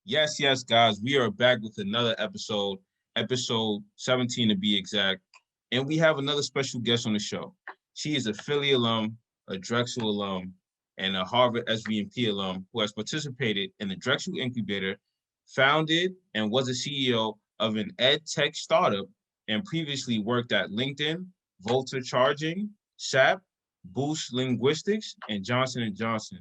Yes, guys, we are back with another episode 17 to be exact. And we have another special guest on the show. She is a Philly alum, a Drexel alum, and a Harvard SVMP alum who has participated in the Drexel Incubator, founded and was a CEO of an ed tech startup, and previously worked at LinkedIn, Volta Charging, SAP, Boost Linguistics, and Johnson & Johnson.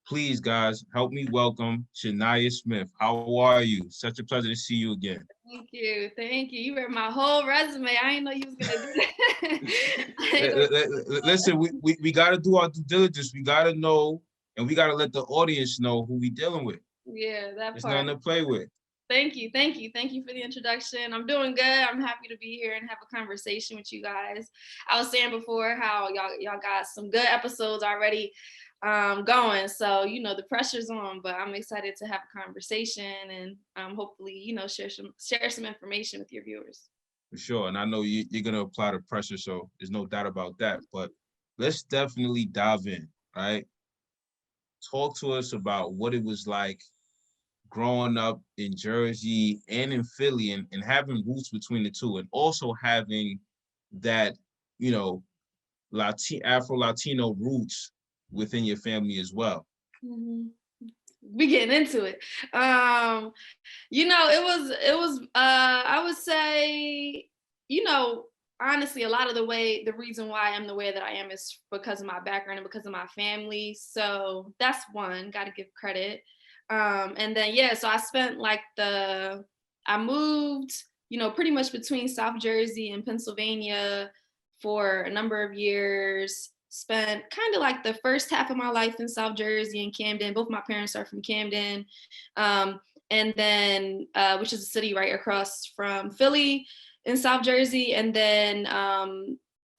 Please, guys, help me welcome Shania Smith. How are you? Such a pleasure to see you again. Thank you. You read my whole resume. I didn't know you was gonna do that. Listen, we got to do our due diligence. We got to know, and we got to let the audience know who we dealing with. Yeah, that It's part. nothing to play with. Thank you for the introduction. I'm doing good. I'm happy to be here and have a conversation with you guys. I was saying before how y'all got some good episodes already going, so the pressure's on, but I'm excited to have a conversation and hopefully share some information with your viewers. For sure, and I know you're gonna apply the pressure, so there's no doubt about that. But let's definitely dive in. Right, talk to us about what it was like growing up in Jersey and in Philly, and having roots between the two, and also having that, Afro Latino roots within your family as well. Mm-hmm. We getting into it. It was I would say, honestly, a lot of the reason why I am the way that I am is because of my background and because of my family. So that's one, got to give credit. And then, so I moved, pretty much between South Jersey and Pennsylvania for a number of years. Spent kind of like the first half of my life in South Jersey and Camden. Both my parents are from Camden. And then, which is a city right across from Philly in South Jersey. And then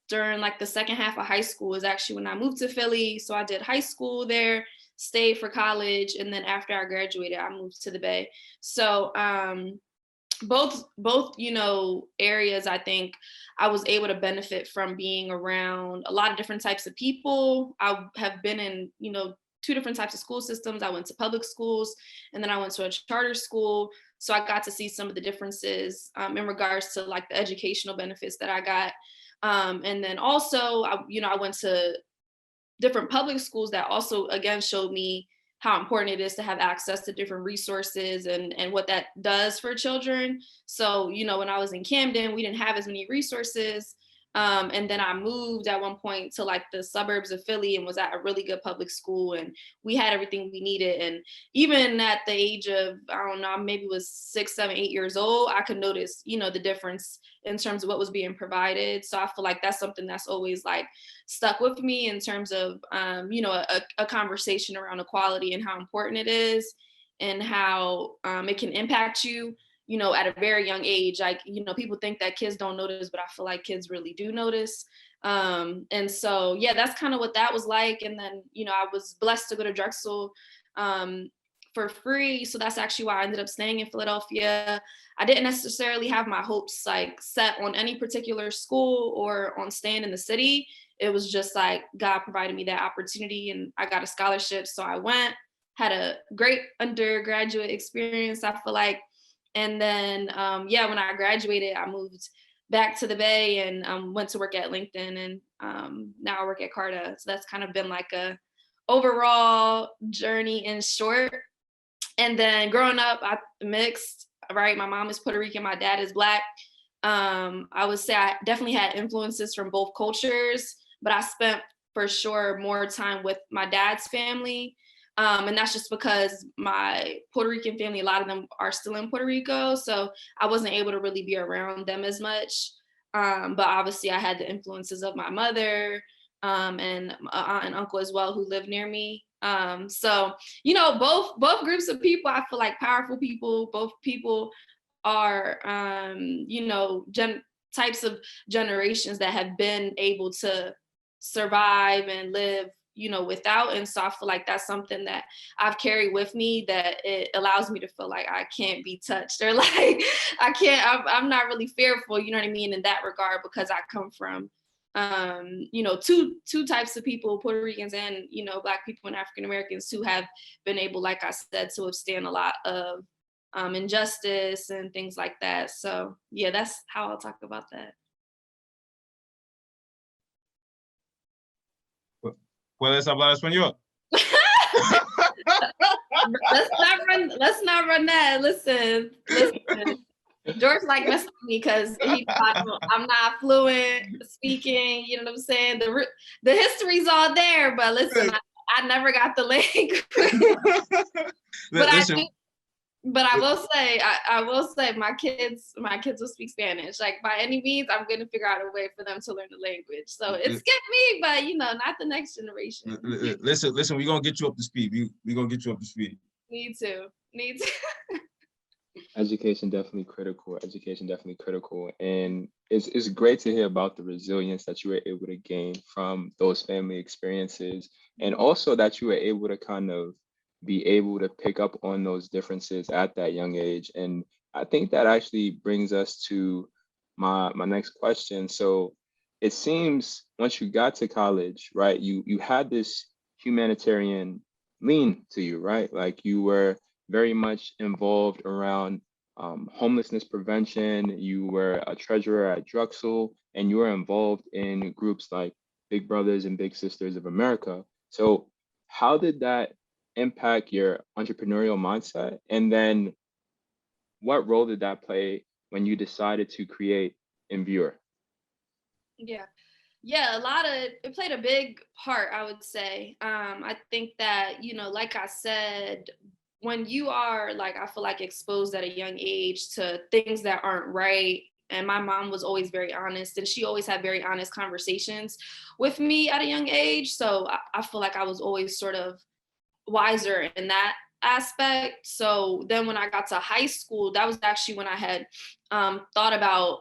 during like the second half of high school is actually when I moved to Philly. So I did high school there, stayed for college, and then after I graduated, I moved to the Bay. So both areas, I think I was able to benefit from being around a lot of different types of people. I have been in two different types of school systems. I went to public schools, and then I went to a charter school. So I got to see some of the differences in regards to like the educational benefits that I got. And then also, I went to different public schools that also, again, showed me how important it is to have access to different resources and what that does for children. So, when I was in Camden, we didn't have as many resources. And then I moved at one point to like the suburbs of Philly and was at a really good public school, and we had everything we needed. And even at the age of, I don't know, maybe was 6, 7, 8 years old, I could notice, the difference in terms of what was being provided. So I feel like that's something that's always like stuck with me in terms of, a conversation around equality and how important it is and how it can impact you, at a very young age. Like, people think that kids don't notice, but I feel like kids really do notice. And so, that's kind of what that was like. And then, I was blessed to go to Drexel for free. So that's actually why I ended up staying in Philadelphia. I didn't necessarily have my hopes like set on any particular school or on staying in the city. It was just like God provided me that opportunity and I got a scholarship. So I went, had a great undergraduate experience, I feel like. And then, when I graduated, I moved back to the Bay and went to work at LinkedIn, and now I work at Carta. So that's kind of been like a overall journey in short. And then growing up, I mixed, right? My mom is Puerto Rican, my dad is Black. I would say I definitely had influences from both cultures, but I spent for sure more time with my dad's family. And that's just because my Puerto Rican family, a lot of them are still in Puerto Rico. So I wasn't able to really be around them as much. But obviously I had the influences of my mother and my aunt and uncle as well who live near me. So, both groups of people, I feel like powerful people, both people are, types of generations that have been able to survive and live, without. And so I feel like that's something that I've carried with me, that it allows me to feel like I can't be touched or like I'm not really fearful, you know what I mean, in that regard, because I come from two types of people, Puerto Ricans and Black people and African Americans, who have been able, like I said, to withstand a lot of injustice and things like that. So yeah, that's how I'll talk about that. ¿Puedes hablar español? Let's not run that. Listen. George like messing with me because I'm not fluent speaking. You know what I'm saying? The history's all there, but listen, I never got the language. But I will say my kids will speak Spanish. Like by any means, I'm gonna figure out a way for them to learn the language. So it skipped me, but not the next generation. Listen, we're gonna get you up to speed. We're gonna get you up to speed. Need to. Education definitely critical. And it's great to hear about the resilience that you were able to gain from those family experiences, and also that you were able to kind of be able to pick up on those differences at that young age. And I think that actually brings us to my next question. So it seems once you got to college, right, you had this humanitarian lean to you, right? Like you were very much involved around homelessness prevention. You were a treasurer at Drexel, and you were involved in groups like Big Brothers and Big Sisters of America. So how did that impact your entrepreneurial mindset? And then what role did that play when you decided to create Invure? Yeah, it played a big part, I would say. I think that, like I said, when you are like, I feel like exposed at a young age to things that aren't right. And my mom was always very honest, and she always had very honest conversations with me at a young age. So I feel like I was always sort of wiser in that aspect. So then when I got to high school, that was actually when I had thought about,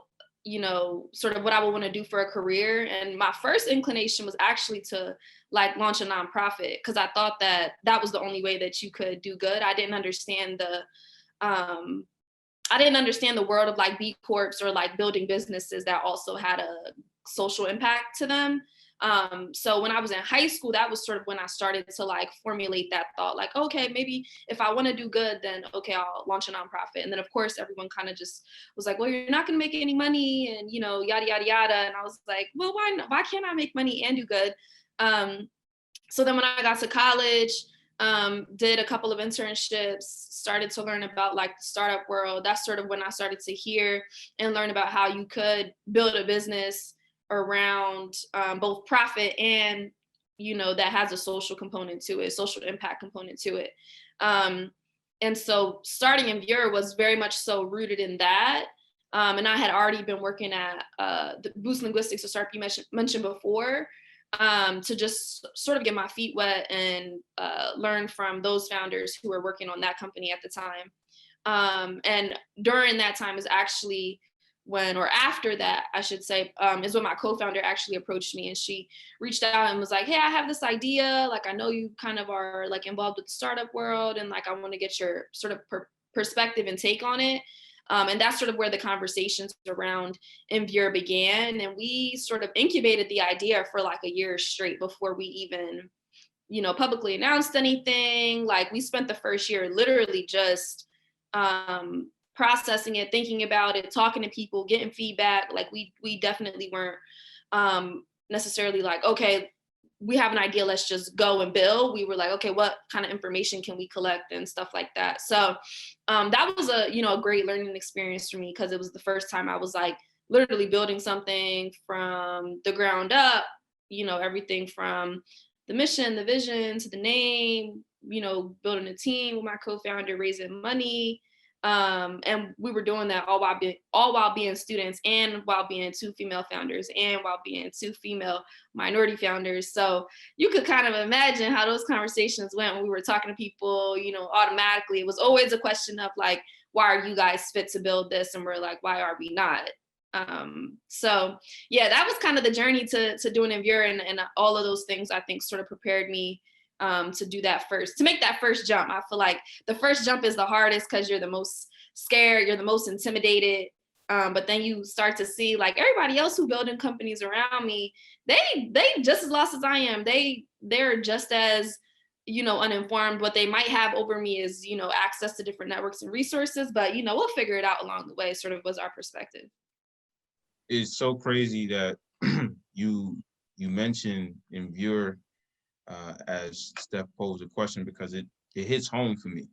sort of what I would want to do for a career. And my first inclination was actually to like launch a nonprofit, because I thought that was the only way that you could do good. I didn't understand the world of like B Corps or like building businesses that also had a social impact to them. So when I was in high school, that was sort of when I started to like formulate that thought, like, okay, maybe if I want to do good, then okay, I'll launch a nonprofit. And then of course, everyone kind of just was like, well, you're not going to make any money and, yada, yada, yada. And I was like, well, why can't I make money and do good? So then when I got to college, did a couple of internships, started to learn about like the startup world. That's sort of when I started to hear and learn about how you could build a business around both profit and, that has a social component to it, social impact component to it. And so starting Invure was very much so rooted in that. And I had already been working at the Boost Linguistics, a startup you mentioned before, to just sort of get my feet wet and learn from those founders who were working on that company at the time. And during that time is actually after that, I should say, is when my co-founder actually approached me, and she reached out and was like, hey, I have this idea. Like, I know you kind of are like involved with the startup world, and like, I want to get your sort of perspective and take on it. And that's sort of where the conversations around Invure began. And we sort of incubated the idea for like a year straight before we even, publicly announced anything. Like we spent the first year literally just processing it, thinking about it, talking to people, getting feedback. Like we definitely weren't necessarily like, okay, we have an idea, let's just go and build. We were like, okay, what kind of information can we collect and stuff like that. So that was a great learning experience for me, because it was the first time I was like literally building something from the ground up, everything from the mission, the vision, to the name, building a team with my co-founder, raising money. And we were doing that all while being students, and while being two female founders, and while being two female minority founders. So you could kind of imagine how those conversations went when we were talking to people. Automatically it was always a question of like, why are you guys fit to build this? And we're like, why are we not? So yeah, that was kind of the journey to doing Invure, and all of those things I think sort of prepared me to make that first jump. I feel like the first jump is the hardest, because you're the most scared, you're the most intimidated. But then you start to see like everybody else who building companies around me, they just as lost as I am. They're just as uninformed. What they might have over me is, access to different networks and resources, but, we'll figure it out along the way, sort of was our perspective. It's so crazy that you mentioned in viewer as Steph posed a question, because it hits home for me.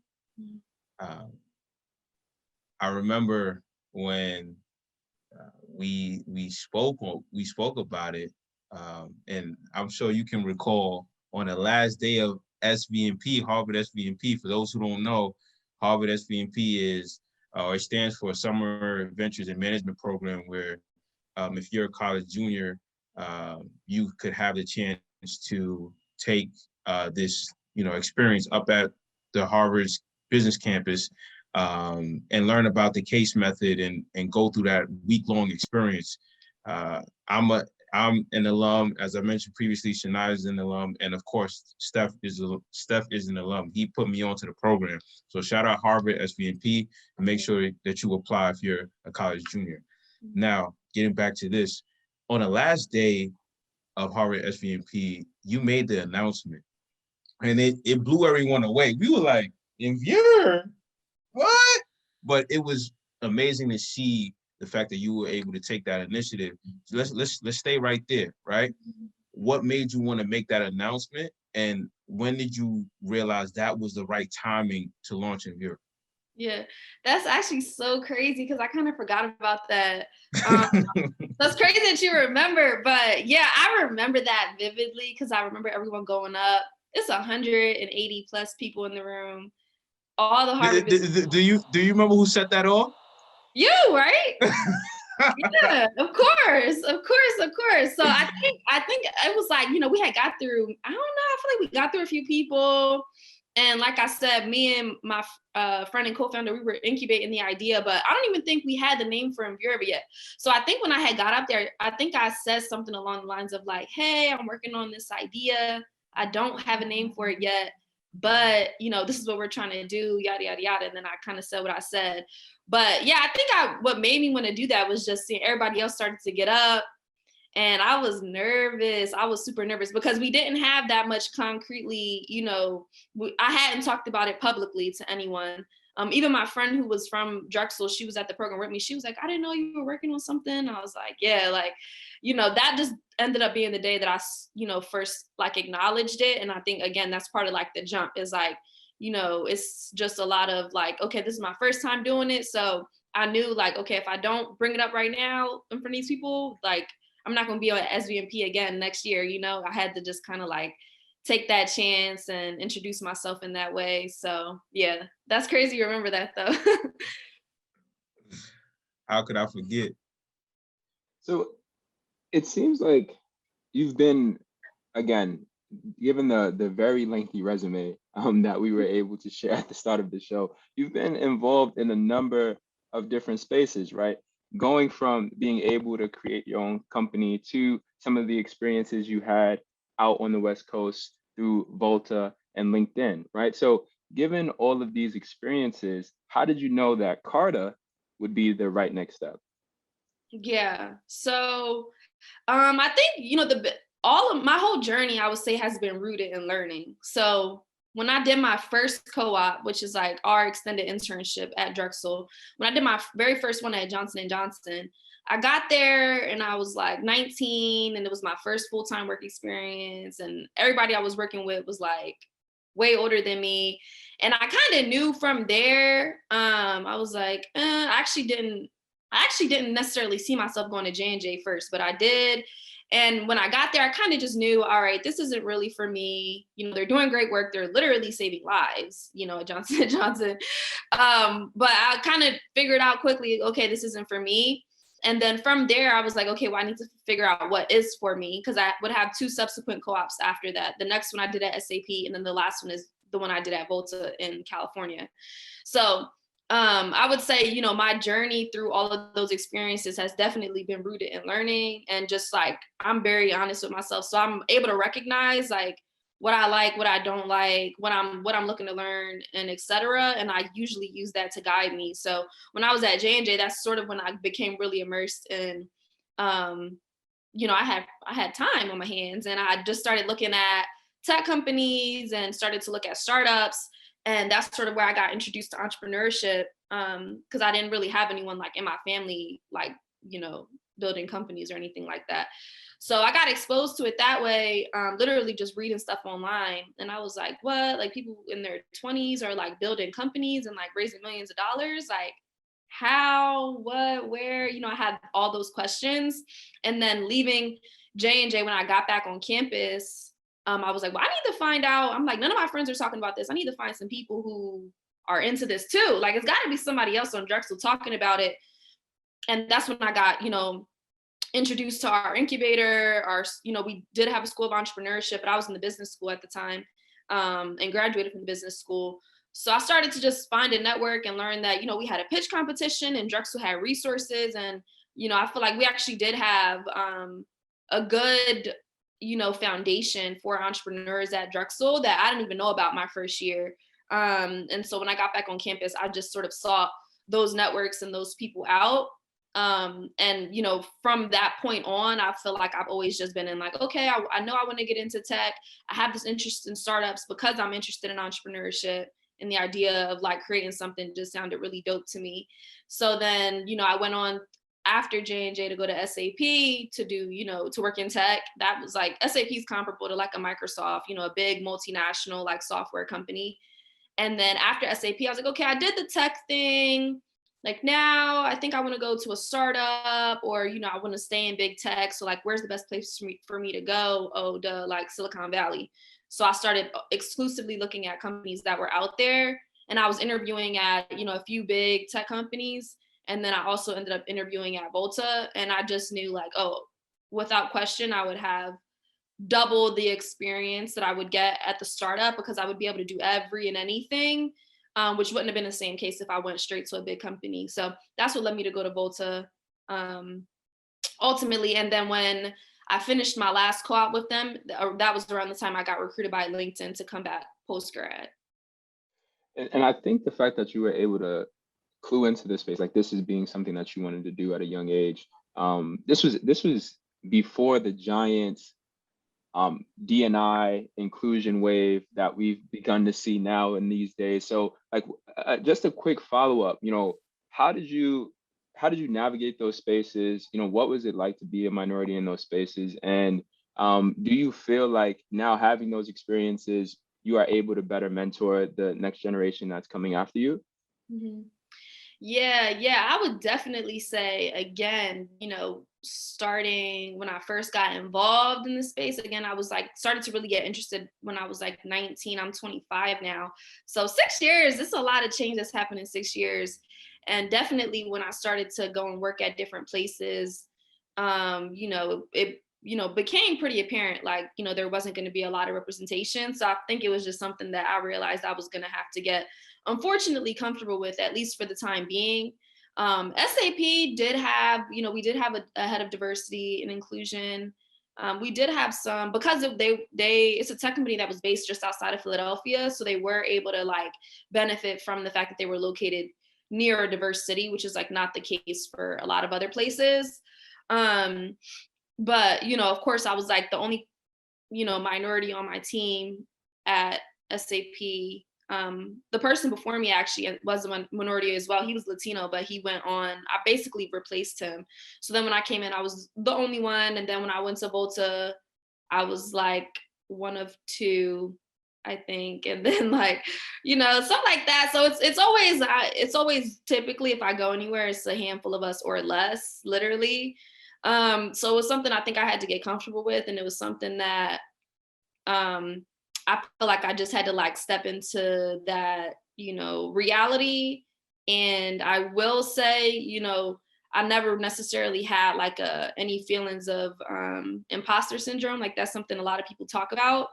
I remember when we spoke about it, and I'm sure you can recall on the last day of SVMP, Harvard SVMP. For those who don't know, Harvard SVMP is, or it stands for Summer Ventures and Management Program, where if you're a college junior, you could have the chance to take this, experience up at the Harvard's business campus, and learn about the case method and go through that week-long experience. I'm an alum, as I mentioned previously. Shania is an alum, and of course, Steph is an alum. He put me onto the program. So shout out Harvard SVMP, and make sure that you apply if you're a college junior. Now, getting back to this, on the last day of Harvard SVMP, you made the announcement, and it blew everyone away. We were like, in viewer, what? But it was amazing to see the fact that you were able to take that initiative. So let's stay right there, right? What made you want to make that announcement, and when did you realize that was the right timing to launch in Europe? Yeah, that's actually so crazy because I kind of forgot about that. That's crazy that you remember, but yeah, I remember that vividly because I remember everyone going up. It's 180 plus people in the room. All the Harvard. Do you remember who set that off? You, right? Yeah, of course. So I think it was like, we had got through, I don't know, I feel like we got through a few people. And like I said, me and my friend and co-founder, we were incubating the idea, but I don't even think we had the name for Envura yet. So I think when I had got up there, I think I said something along the lines of like, hey, I'm working on this idea. I don't have a name for it yet, but this is what we're trying to do, yada, yada, yada. And then I kind of said what I said. But yeah, I think what made me want to do that was just seeing everybody else started to get up. And I was nervous. I was super nervous because we didn't have that much concretely, I hadn't talked about it publicly to anyone. Even my friend who was from Drexel, she was at the program with me. She was like, I didn't know you were working on something. I was like, yeah, like, that just ended up being the day that I, first like acknowledged it. And I think, again, that's part of like the jump is like, it's just a lot of like, okay, this is my first time doing it. So I knew like, okay, if I don't bring it up right now in front of these people, like, I'm not going to be on SVMP again next year. I had to just kind of like take that chance and introduce myself in that way. So yeah, that's crazy. You remember that though. How could I forget? So it seems like you've been, again, given the very lengthy resume that we were able to share at the start of the show, you've been involved in a number of different spaces, right? Going from being able to create your own company to some of the experiences you had out on the West Coast through Volta and LinkedIn, right? So given all of these experiences, how did you know that Carta would be the right next step? Yeah, so I think, all of my whole journey, I would say, has been rooted in learning. So when I did my first co-op, which is like our extended internship at Drexel, when I did my very first one at Johnson & Johnson, I got there and I was like 19 and it was my first full-time work experience. And everybody I was working with was like way older than me. And I kind of knew from there, I was like, I actually didn't necessarily see myself going to J&J first, but I did. And when I got there, I kind of just knew, all right, this isn't really for me. They're doing great work. They're literally saving lives, at Johnson & Johnson. But I kind of figured out quickly, okay, this isn't for me. And then from there, I was like, okay, well, I need to figure out what is for me, because I would have 2 subsequent co-ops after that. The next one I did at SAP, and then the last one is the one I did at Volta in California. So I would say, my journey through all of those experiences has definitely been rooted in learning, and just like, I'm very honest with myself. So I'm able to recognize like what I like, what I don't like, what I'm looking to learn, and et cetera. And I usually use that to guide me. So when I was at J&J, that's sort of when I became really immersed in, I had time on my hands, and I just started looking at tech companies and started to look at startups. And that's sort of where I got introduced to entrepreneurship, because I didn't really have anyone like in my family, like, building companies or anything like that. So I got exposed to it that way, literally just reading stuff online. And I was like, what? Like, people in their 20s are like building companies and like raising millions of dollars? Like, how, what, where? I had all those questions. And then leaving J&J, when I got back on campus, I was like, well, I need to find out. I'm like, none of my friends are talking about this. I need to find some people who are into this too. Like, it's got to be somebody else on Drexel talking about it. And that's when I got, introduced to our incubator. We did have a school of entrepreneurship, but I was in the business school at the time, and graduated from the business school. So I started to just find a network and learn that, we had a pitch competition and Drexel had resources. And, I feel like we actually did have a good, foundation for entrepreneurs at Drexel that I didn't even know about my first year. And so when I got back on campus, I just sort of sought those networks and those people out. And from that point on, I feel like I've always just been in like, okay, I know I want to get into tech. I have this interest in startups because I'm interested in entrepreneurship, and the idea of like creating something just sounded really dope to me. So then, I went on after J&J to go to SAP to do, to work in tech. That was like, SAP is comparable to like a Microsoft, a big multinational like software company. And then after SAP, I was like, okay, I did the tech thing. Like, now I think I want to go to a startup, or, I want to stay in big tech. So like, where's the best place for me to go? Oh, duh, like Silicon Valley. So I started exclusively looking at companies that were out there. And I was interviewing at, a few big tech companies. And then I also ended up interviewing at Volta. And I just knew like, oh, without question, I would have double the experience that I would get at the startup, because I would be able to do every and anything. Which wouldn't have been the same case if I went straight to a big company. So that's what led me to go to Volta, ultimately. And then when I finished my last co-op with them, that was around the time I got recruited by LinkedIn to come back post-grad. And I think the fact that you were able to clue into this space, like this is being something that you wanted to do at a young age. This was before the giant D&I inclusion wave that we've begun to see now in these days. So like, just a quick follow-up, how did you navigate those spaces? What was it like to be a minority in those spaces? And do you feel like now having those experiences, you are able to better mentor the next generation that's coming after you? Mm-hmm. Yeah, I would definitely say, again, starting when I first got involved in the space, again, I was like, started to really get interested when I was like 19. I'm 25 now. So 6 years, it's a lot of change that's happened in 6 years. And definitely when I started to go and work at different places, it became pretty apparent, like, there wasn't going to be a lot of representation. So I think it was just something that I realized I was going to have to get, unfortunately, comfortable with, at least for the time being. SAP did have, we did have a head of diversity and inclusion. We did have some, because of it's a tech company that was based just outside of Philadelphia. So they were able to like benefit from the fact that they were located near a diverse city, which is like not the case for a lot of other places. But, of course, I was like the only, minority on my team at SAP. The person before me actually was a minority as well. He was Latino, but he went on, I basically replaced him. So then when I came in, I was the only one. And then when I went to Volta, I was like one of two, I think. And then like, stuff like that. So it's always typically, if I go anywhere, it's a handful of us or less, literally. So it was something I think I had to get comfortable with. And it was something that I feel like I just had to like step into that, reality. And I will say, I never necessarily had like any feelings of imposter syndrome. Like, that's something a lot of people talk about.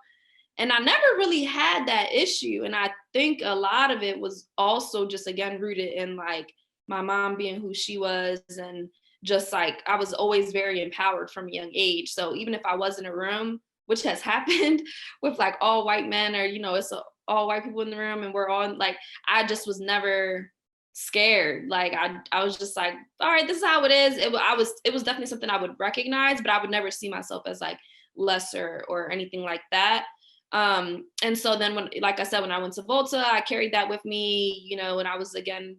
And I never really had that issue. And I think a lot of it was also just, again, rooted in like my mom being who she was, and just like I was always very empowered from a young age. So even if I was in a room, which has happened with like all white men, or it's all white people in the room and we're all like, I just was never scared. Like I was just like, all right, this is how it is. It was definitely something I would recognize, but I would never see myself as like lesser or anything like that. And so then when, like I said, when I went to Volta, I carried that with me, you know, and I was again,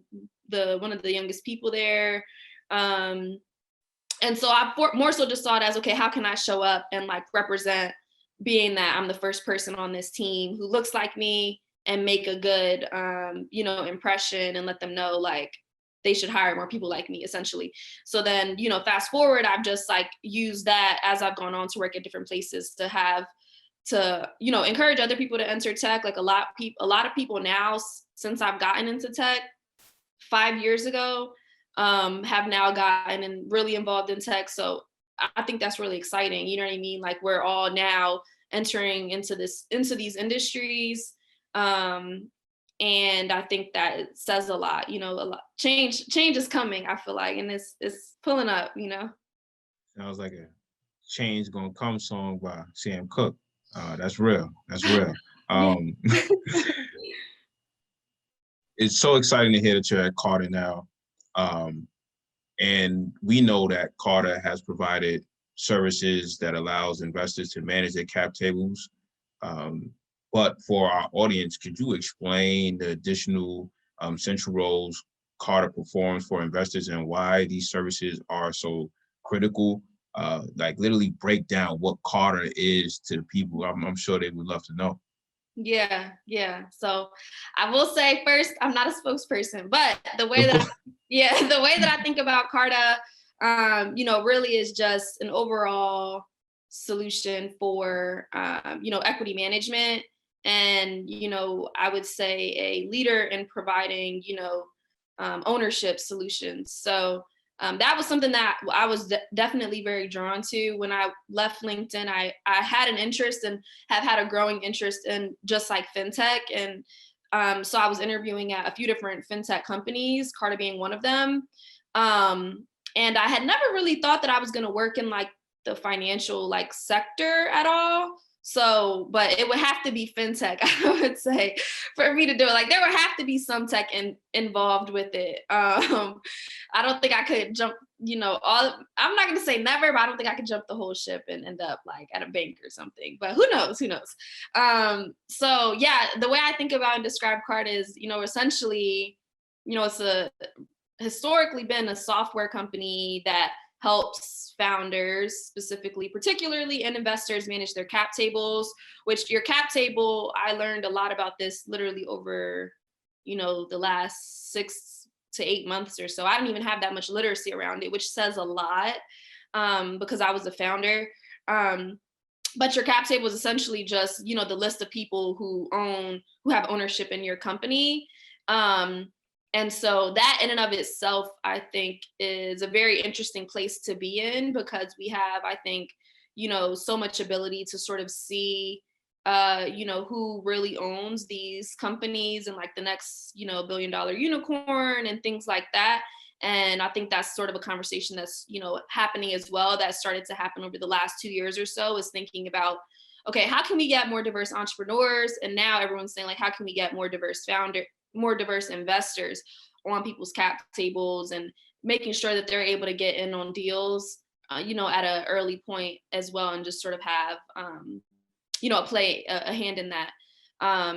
one of the youngest people there. And so I more so just saw it as, okay, how can I show up and like represent, being that I'm the first person on this team who looks like me, and make a good, you know, impression, and let them know like they should hire more people like me, essentially. So then, you know, fast forward, I've just like used that as I've gone on to work at different places to, you know, encourage other people to enter tech. Like a lot of people now, since I've gotten into tech 5 years ago, have now gotten and really involved in tech. So I think that's really exciting. You know what I mean? Like we're all now entering into these industries. And I think that it says a lot, you know, a lot. Change is coming, I feel like, and it's pulling up, you know. Sounds like a Change Gonna Come song by Sam Cooke. That's real. That's real. It's so exciting to hear that you're at Carta now. And we know that Carta has provided services that allows investors to manage their cap tables. But for our audience, could you explain the additional central roles Carta performs for investors and why these services are so critical? Like literally break down what Carta is to people. I'm sure they would love to know. Yeah. So I will say first, I'm not a spokesperson, but the way that I think about Carta, you know, really is just an overall solution for, you know, equity management, and, you know, I would say a leader in providing, you know, ownership solutions. So that was something that I was definitely very drawn to. When I left LinkedIn, I had an interest and have had a growing interest in just like fintech. And so I was interviewing at a few different fintech companies, Carta being one of them. And I had never really thought that I was going to work in like the financial like sector at all. So, but it would have to be fintech, I would say, for me to do it. Like there would have to be some tech involved with it. I don't think I could jump, you know, I'm not gonna say never, but I don't think I could jump the whole ship and end up like at a bank or something. But who knows? So yeah, the way I think about and describe Carta is, you know, essentially, you know, it's historically been a software company that helps founders specifically, particularly, and investors manage their cap tables, which your cap table, I learned a lot about this literally over, you know, the last 6 to 8 months or so. I didn't even have that much literacy around it, which says a lot, because I was a founder. But your cap table is essentially just, you know, the list of people who have ownership in your company. And so that in and of itself, I think, is a very interesting place to be in, because we have, I think, you know, so much ability to sort of see, you know, who really owns these companies and like the next, you know, $1 billion unicorn and things like that. And I think that's sort of a conversation that's, you know, happening as well, that started to happen over the last 2 years or so, is thinking about, okay, how can we get more diverse entrepreneurs? And now everyone's saying like, how can we get more diverse investors on people's cap tables, and making sure that they're able to get in on deals, you know, at an early point as well, and just sort of have, you know, play a hand in that.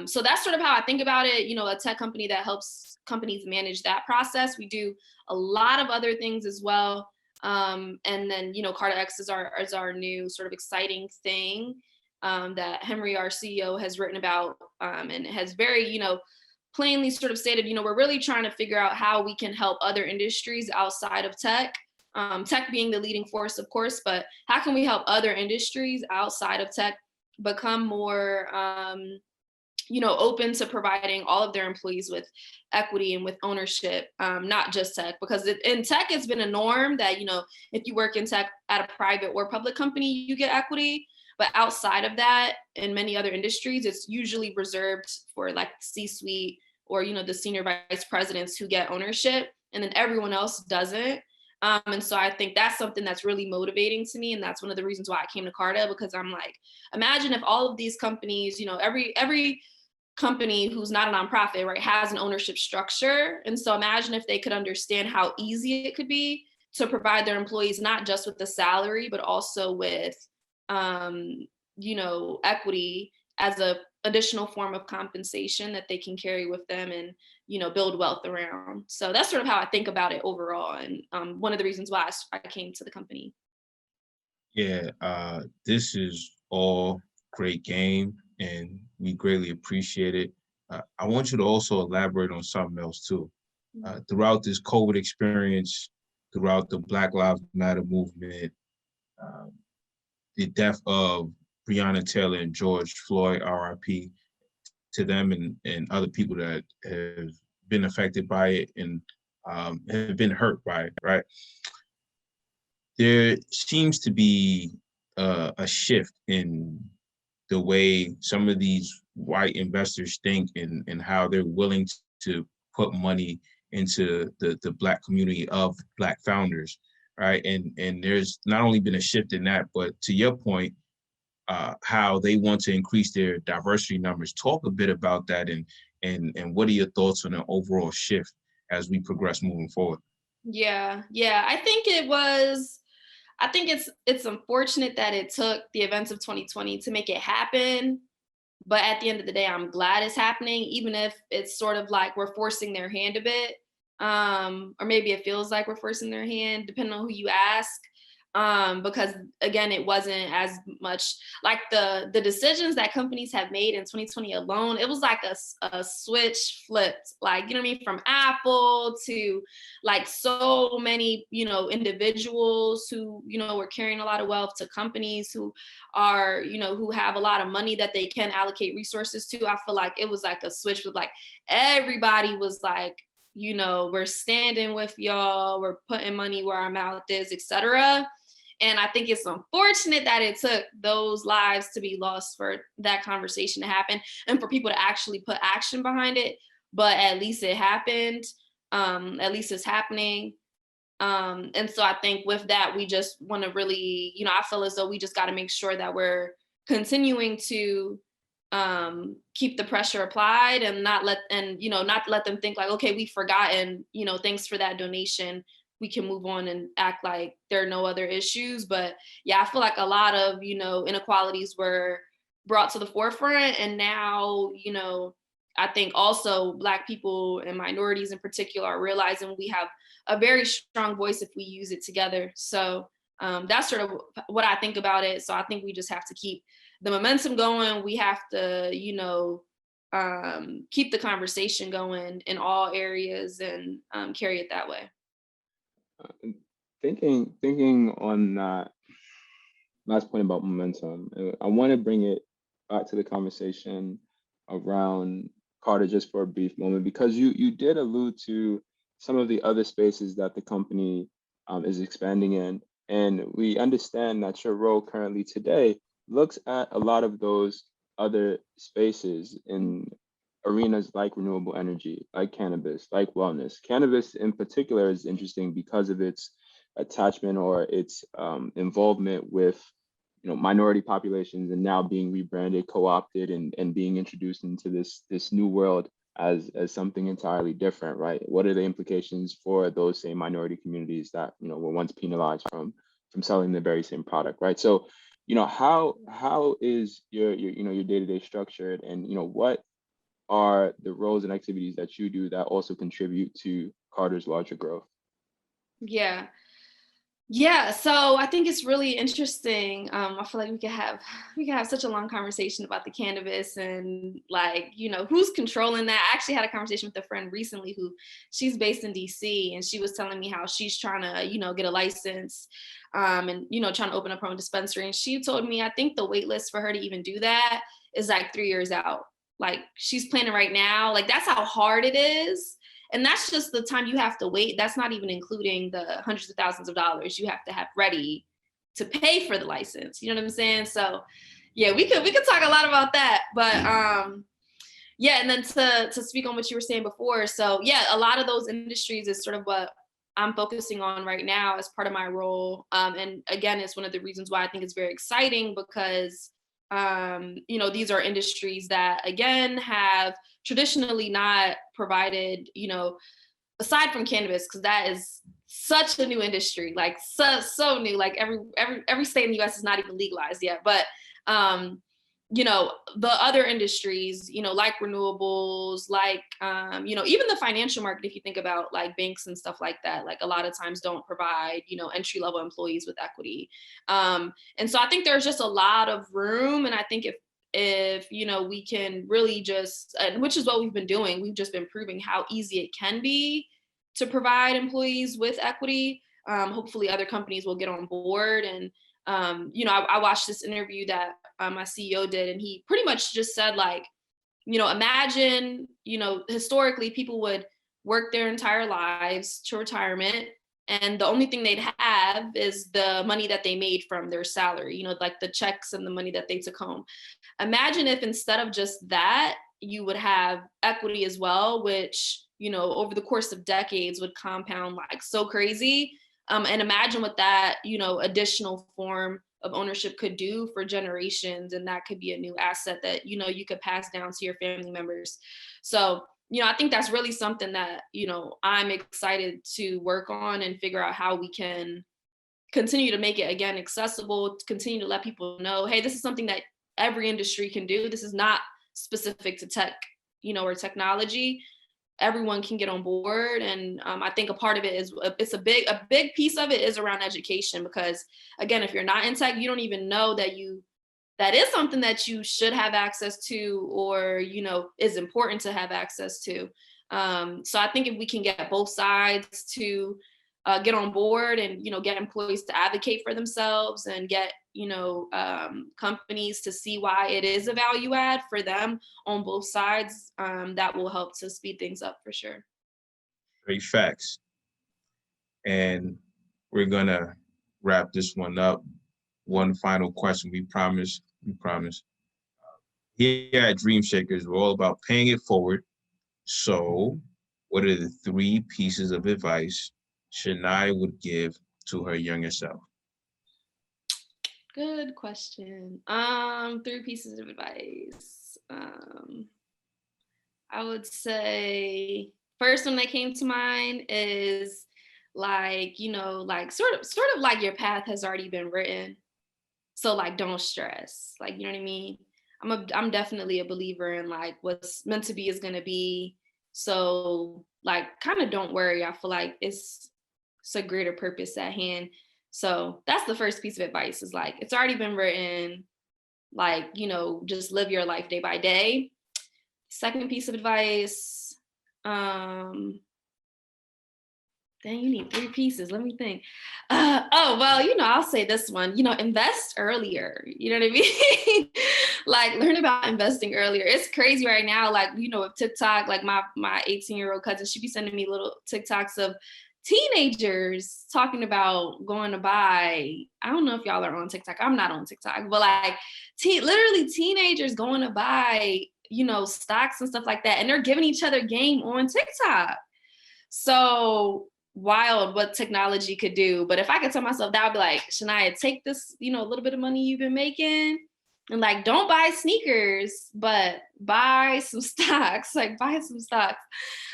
So that's sort of how I think about it. You know, a tech company that helps companies manage that process. We do a lot of other things as well. And then, you know, Carta X is our new sort of exciting thing, that Henry, our CEO, has written about, and has very, you know, plainly sort of stated, you know, we're really trying to figure out how we can help other industries outside of tech, tech being the leading force, of course, but how can we help other industries outside of tech become more, you know, open to providing all of their employees with equity and with ownership, not just tech, because in tech, it's been a norm that, you know, if you work in tech at a private or public company, you get equity. But outside of that, in many other industries, it's usually reserved for like C-suite or, you know, the senior vice presidents who get ownership, and then everyone else doesn't. And so I think that's something that's really motivating to me. And that's one of the reasons why I came to Carta, because I'm like, imagine if all of these companies, you know, every company who's not a nonprofit, right, has an ownership structure. And so imagine if they could understand how easy it could be to provide their employees, not just with the salary, but also with, you know, equity, as a additional form of compensation that they can carry with them and, build wealth around. So that's sort of how I think about it overall. And one of the reasons why I came to the company. Yeah, this is all great game, and we greatly appreciate it. I want you to also elaborate on something else too. Throughout this COVID experience, throughout the Black Lives Matter movement, uh, the death of Breonna Taylor and George Floyd, RIP, to them and other people that have been affected by it and have been hurt by it, right? There seems to be a shift in the way some of these white investors think and how they're willing to put money into the Black community of Black founders, right? And there's not only been a shift in that, but to your point, how they want to increase their diversity numbers. Talk a bit about that and what are your thoughts on an overall shift as we progress moving forward? Yeah. I think it's unfortunate that it took the events of 2020 to make it happen. But at the end of the day, I'm glad it's happening, even if it's sort of like we're forcing their hand a bit. Or maybe it feels like we're forcing their hand, depending on who you ask. Because again, it wasn't as much like the decisions that companies have made in 2020 alone. It was like a switch flipped, like, you know what I mean? From Apple to like so many, individuals who, were carrying a lot of wealth to companies who are, who have a lot of money that they can allocate resources to. I feel like it was like a switch with like everybody was like, we're standing with y'all, we're putting money where our mouth is, etc. And I think it's unfortunate that it took those lives to be lost for that conversation to happen and for people to actually put action behind it. But at least it happened. At least it's happening. And so I think with that, we just want to really, I feel as though we just got to make sure that we're continuing to keep the pressure applied and not let them think like, okay, we've forgotten, thanks for that donation. We can move on and act like there are no other issues. But yeah, I feel like a lot of, inequalities were brought to the forefront. And now, I think also Black people and minorities in particular are realizing we have a very strong voice if we use it together. So that's sort of what I think about it. So I think we just have to keep the momentum going. We have to, keep the conversation going in all areas and carry it that way. Thinking on that last point about momentum, I want to bring it back to the conversation around Carta just for a brief moment, because you did allude to some of the other spaces that the company is expanding in. And we understand that your role currently today looks at a lot of those other spaces in arenas like renewable energy, like cannabis, like wellness. Cannabis in particular is interesting because of its attachment or its involvement with minority populations, and now being rebranded, co-opted, and being introduced into this new world as something entirely different, right? What are the implications for those same minority communities that were once penalized from selling the very same product, right? So, how is your day-to-day structured, and what are the roles and activities that you do that also contribute to Carta's larger growth? Yeah, so I think it's really interesting. I feel like we could have such a long conversation about the cannabis and like, who's controlling that. I actually had a conversation with a friend recently who she's based in DC, and she was telling me how she's trying to, get a license and, trying to open up her own dispensary. And she told me, I think the wait list for her to even do that is like 3 years out. Like she's planning right now. Like that's how hard it is. And that's just the time you have to wait. That's not even including the hundreds of thousands of dollars you have to have ready to pay for the license. You know what I'm saying? So yeah, we could talk a lot about that. But yeah, and then to speak on what you were saying before. So yeah, a lot of those industries is sort of what I'm focusing on right now as part of my role. And again, it's one of the reasons why I think it's very exciting, because these are industries that again have traditionally not provided, aside from cannabis, because that is such a new industry, like so new, like every state in the US is not even legalized yet. But you know, the other industries, you know, like renewables, like, you know, even the financial market, if you think about like banks and stuff like that, like a lot of times don't provide, you know, entry level employees with equity. And so I think there's just a lot of room. And I think if you know, we can really just, which is what we've been doing, we've just been proving how easy it can be to provide employees with equity. Hopefully other companies will get on board. And you know, I watched this interview that my CEO did, and he pretty much just said, like, you know, imagine, you know, historically people would work their entire lives to retirement, and the only thing they'd have is the money that they made from their salary, you know, like the checks and the money that they took home. Imagine if instead of just that, you would have equity as well, which, you know, over the course of decades would compound like so crazy. And imagine what that, you know, additional form of ownership could do for generations. And that could be a new asset that, you know, you could pass down to your family members. So, you know, I think that's really something that, you know, I'm excited to work on and figure out how we can continue to make it, again, accessible, continue to let people know, hey, this is something that every industry can do. This is not specific to tech, you know, or technology. Everyone can get on board. And I think a part of it is, it's a big piece of it is around education, because again, if you're not in tech, you don't even know that is something that you should have access to, or, you know, is important to have access to. So I think if we can get both sides to get on board and, you know, get employees to advocate for themselves and get, you know, companies to see why it is a value add for them on both sides, that will help to speed things up for sure. Great facts. And we're gonna wrap this one up. One final question, we promise. Here at Dream Shakers, we're all about paying it forward. So what are the 3 pieces of advice Shania would give to her younger self? Good question. 3 pieces of advice. I would say first one that came to mind is like, you know, like sort of like your path has already been written. So like, don't stress. Like, you know what I mean? I'm definitely a believer in like what's meant to be is gonna be. So like, kind of don't worry. I feel like it's a greater purpose at hand. So that's the first piece of advice, is like, it's already been written. Like, you know, just live your life day by day. Second piece of advice, dang, you need 3 pieces. Let me think. Oh, well, you know, I'll say this one, you know, invest earlier. You know what I mean? Like, learn about investing earlier. It's crazy right now. Like, you know, with TikTok, like my 18-year-old cousin, she'd be sending me little TikToks of teenagers talking about going to buy, I don't know if y'all are on TikTok. I'm not on TikTok, but like literally teenagers going to buy, you know, stocks and stuff like that. And they're giving each other game on TikTok. So wild what technology could do. But if I could tell myself that, I'd be like, Shania, take this, you know, a little bit of money you've been making and like, don't buy sneakers, but buy some stocks, like buy some stocks.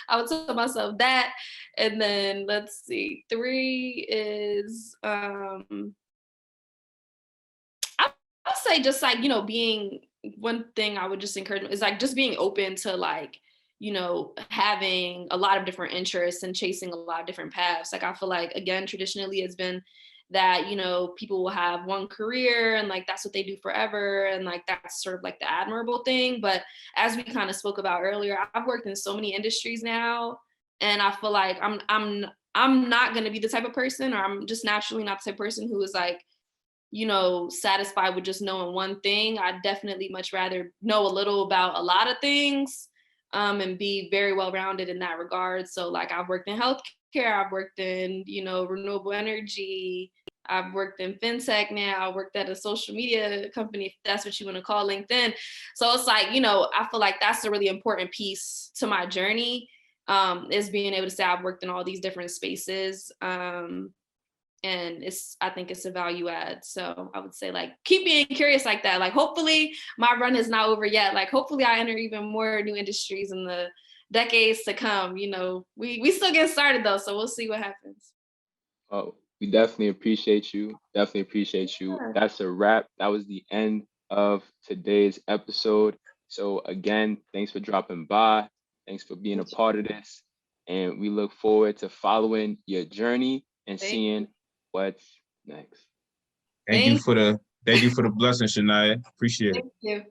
I would tell myself that. And then let's see, 3 is, I'll say just like, you know, one thing I would just encourage is like, just being open to like, you know, having a lot of different interests and chasing a lot of different paths. Like, I feel like, again, traditionally it's been that, you know, people will have one career and like, that's what they do forever. And like, that's sort of like the admirable thing. But as we kind of spoke about earlier, I've worked in so many industries now. And I feel like I'm not going to be the type of person, or I'm just naturally not the type of person who is like, you know, satisfied with just knowing one thing. I'd definitely much rather know a little about a lot of things, and be very well-rounded in that regard. So like, I've worked in healthcare, I've worked in, you know, renewable energy, I've worked in fintech now, I worked at a social media company, if that's what you want to call LinkedIn. So it's like, you know, I feel like that's a really important piece to my journey, is being able to say I've worked in all these different spaces. And I think it's a value add. So I would say like, keep being curious like that. Like, hopefully my run is not over yet. Like, hopefully I enter even more new industries in the decades to come. You know, we still get started though. So we'll see what happens. Oh, we definitely appreciate you. Sure. That's a wrap. That was the end of today's episode. So again, thanks for dropping by. Thanks for being a part of this. And we look forward to following your journey and Thank seeing what's next. Thank you for the blessing, Shania. Appreciate it. you.